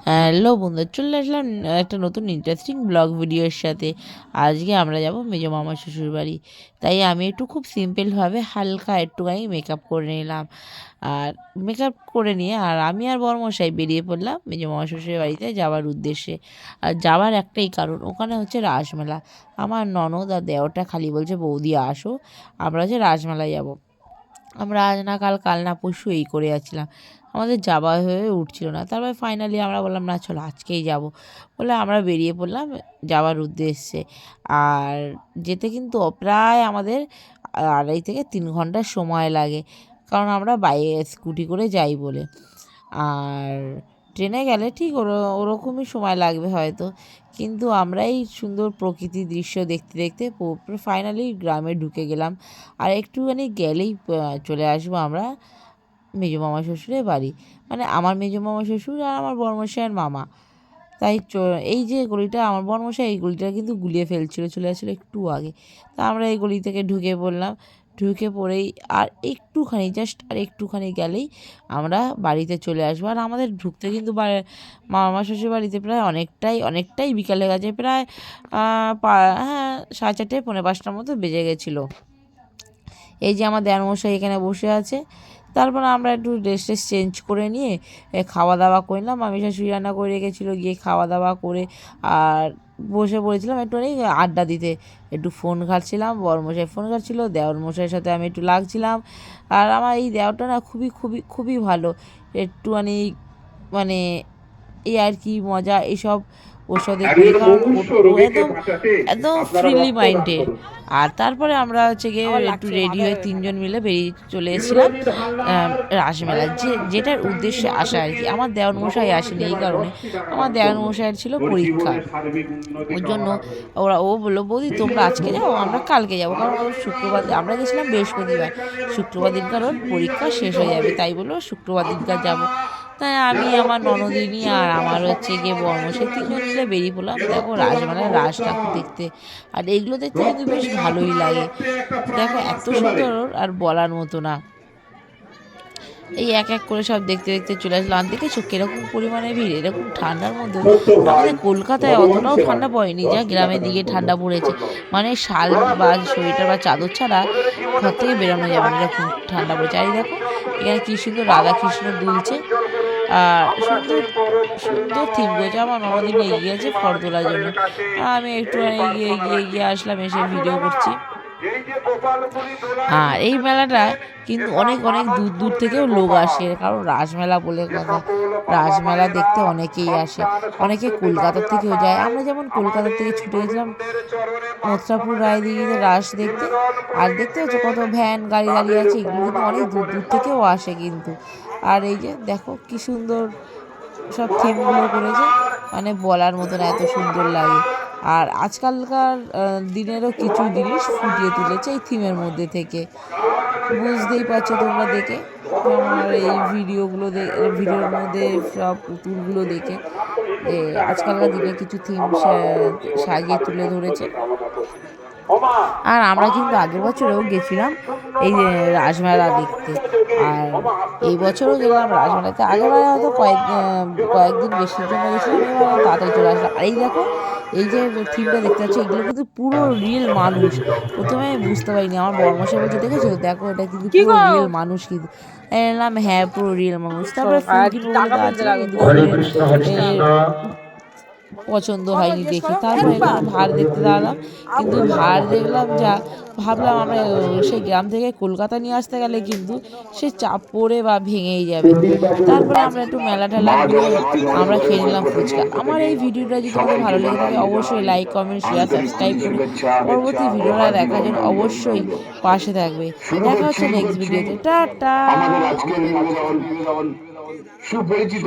Hello বন্ধু, চলে আসলাম একটা নতুন ইন্টারেস্টিং ব্লগ ভিডিওর সাথে। আজকে আমরা যাব মেজো মামার শ্বশুর বাড়ি। তাই আমি একটু খুব সিম্পলভাবে হালকা একটুখানি মেকআপ করে নিলাম। আর মেকআপ করে নিয়ে আমি আর বরমশাই বেরিয়ে পড়লাম মেজো মামার শ্বশুরের বাড়িতে যাওয়ার উদ্দেশ্যে। আর যাওয়ার একটাই কারণ, ওখানে হচ্ছে রাসমেলা। আমার ননদ আর দেওরটা খালি বলছে বৌদি আসো, আমরা হচ্ছে রাসমেলায় যাব। আমরা আজ না কাল, কাল না পরশু এই করে যাচ্ছিলাম, আমাদের যাওয়া হয়ে উঠছিল না। তারপরে ফাইনালি আমরা বললাম না চলো আজকেই যাব বলে আমরা বেরিয়ে পড়লাম যাওয়ার উদ্দেশ্যে। আর যেতে কিন্তু প্রায় আমাদের 2.5 থেকে 3 ঘন্টার সময় লাগে, কারণ আমরা স্কুটি করে যাই বলে। আর ট্রেনে গেলে ঠিক ওরকমই সময় লাগবে হয়তো, কিন্তু আমরা এই সুন্দর প্রকৃতির দৃশ্য দেখতে দেখতে ফাইনালি গ্রামে ঢুকে গেলাম। আর একটুখানি গেলেই চলে আসবো আমরা মেজো মামা শ্বশুরের বাড়ি, মানে আমার মেজো মামা শ্বশুর আর আমার বড়মশাইয়ের মামা। তাই এই যে গলিটা, আমার বড়মশাই এই গলিটা কিন্তু গুলিয়ে ফেলছিল, চলে আসছিলো একটু আগে। তা আমরা এই গলি থেকে ঢুকে পড়লাম। ঢুকে পড়েই আর একটুখানি গেলেই আমরা বাড়িতে চলে আসবো। আর আমাদের ঢুকতে কিন্তু মামা শ্বশুর বাড়িতে প্রায় অনেকটাই বিকালে গেছে, প্রায় হ্যাঁ 4:30 4:45 মতো বেজে গেছিলো। এই যে আমার দেওরমশাই এখানে বসে আছে। তারপর আমরা একটু ড্রেস চেঞ্জ করে নিয়ে খাওয়া দাওয়া করলাম। আমি শাশুড়ি রান্না করে রেখেছিলো, গিয়ে খাওয়া দাওয়া করে আর বসে পড়েছিলাম একটুখানি আড্ডা দিতে। একটু ফোন ঘাঁটছিলাম, বড়মশাই ফোন ঘাঁটছিল, দেওরমশাইয়ের সাথে আমি একটু লাগছিলাম। আর আমার এই দেওরটা না খুবই খুবই খুবই ভালো, একটুখানি মানে এই আর কি মজা এইসব ওর সাথে করি, কারণ ও একদম একদম ফ্রিলি মাইন্ডেড। আর তারপরে আমরা হচ্ছে গিয়ে একটু রেডি হয়ে 3জন মিলে বেরিয়ে চলে এসেছিলাম রাসমেলা, যেটার উদ্দেশ্যে আসা আর কি। আমার দেওরমশাই আসেনি এই কারণে, আমার দেওরমশাইয়ের ছিল পরীক্ষা। ওর জন্য ও বললো বৌদি তোমরা আজকে যাও, আমরা কালকে যাবো, কারণ ও শুক্রবার, আমরা গেছিলাম বৃহস্পতিবার, শুক্রবার দিনকার ওর পরীক্ষা শেষ হয়ে যাবে, তাই বললো শুক্রবার দিনকার যাবো। তাই আমি, আমার ননদিনী আর আমার হচ্ছে গিয়ে বর্মশাই 3জন মিলে বেরিয়ে পড়লাম দেখো রাসমেলার রাস ঠাকুর দেখতে। আর এইগুলো দেখতে কিন্তু বেশ ভালোই লাগে, দেখো এত সুন্দর আর বলার মতো না। এই এক এক করে সব দেখতে দেখতে চলে আসলাম। আর দেখেছো কিরকম পরিমাণে ভিড়, এরকম ঠান্ডার মধ্যে। আমাদের কলকাতায় অতটাও ঠান্ডা পড়েনি যা গ্রামের দিকে ঠান্ডা পড়েছে, মানে শাল বা সোয়েটার বা চাদর ছাড়া ঘর থেকে বেরোনো যাবে না, এরকম ঠান্ডা পড়েছে। আর এই দেখো এখানে কি সুন্দর রাধাকৃষ্ণ দুলছে, আর সুন্দর সুন্দর থিম করেছে। আমার ননদিন এগিয়ে আছে ফটো তোলার জন্য, আর আমি একটু এগিয়ে আসলাম, এসে ভিডিও করছি। আর এই মেলাটা কিন্তু অনেক অনেক দূর দূর থেকেও লোক আসে, কারণ রাসমেলা বলে কথা, রাসমেলা দেখতে অনেকেই আসে, অনেকে কলকাতার থেকেও যায়। আমরা যেমন কলকাতার থেকে ছুটে গেছিলাম মথুরাপুর রায়দিঘিতে রাস দেখতে। আর দেখতে হচ্ছে কত ভ্যান গাড়ি দাঁড়িয়ে আছে, এগুলো কিন্তু অনেক দূর দূর থেকেও আসে কিন্তু। আর এই যে দেখো কি সুন্দর সব থিমগুলো করেছে, মানে বলার মতন এত সুন্দর লাগে। আর আজকালকার দিনেরও কিছু জিনিস ফুটিয়ে তুলেছে এই থিমের মধ্যে থেকে, বুঝতেই পারছো তোমরা দেখে। আমার এই ভিডিওর মধ্যে সব পুতুলগুলো দেখে যে আজকালকার দিনে কিছু থিম সাজিয়ে তুলে ধরেছে। আর আমরা কিন্তু আগের বছরেও গেছিলাম এই রাসমেলা দেখতে, আর এই বছরও গেলাম রাসমেলাতে। আগেরবারে হয়তো কয়েকদিন বেশির জন্য গেছিলাম, এবারে তাড়াতাড়ি চলে আসলাম। আর এই দেখো এই যে থিমটা দেখতে পাচ্ছি, এগুলো কিন্তু পুরো রিয়েল মানুষ। প্রথমে আমি বুঝতে পারিনি, আমার বড়মশাই বলছে দেখেছো দেখো এটা কিন্তু পুরো রিয়েল মানুষ, কিন্তু এলাম হ্যাঁ পুরো রিয়েল মানুষ। তারপরে ফুল কিনবো বলে দাঁড়াচ্ছিলাম, কিন্তু পছন্দ হয়নি দেখে। তারপর এখানে ভাঁড় দেখতে দাঁড়ালাম, কিন্তু ভাঁড় দেখলাম যা, ভাবলাম আমরা সেই গ্রাম থেকে কলকাতা নিয়ে আসতে গেলে কিন্তু সে চাপ পড়ে বা ভেঙেই যাবে। তারপরে আমরা একটু মেলা টেলা ঘুরে আমরা খেয়ে নিলাম ফুচকা। আমার এই ভিডিওটা যদি তোমাদের ভালো লেগে থাকে অবশ্যই লাইক কমেন্ট শেয়ার সাবস্ক্রাইব করে পরবর্তী ভিডিওটা দেখার জন্য অবশ্যই পাশে থাকবে। দেখা হচ্ছে নেক্সট ভিডিওতে, টাটা। আমাদের আজকের সুপরিচিত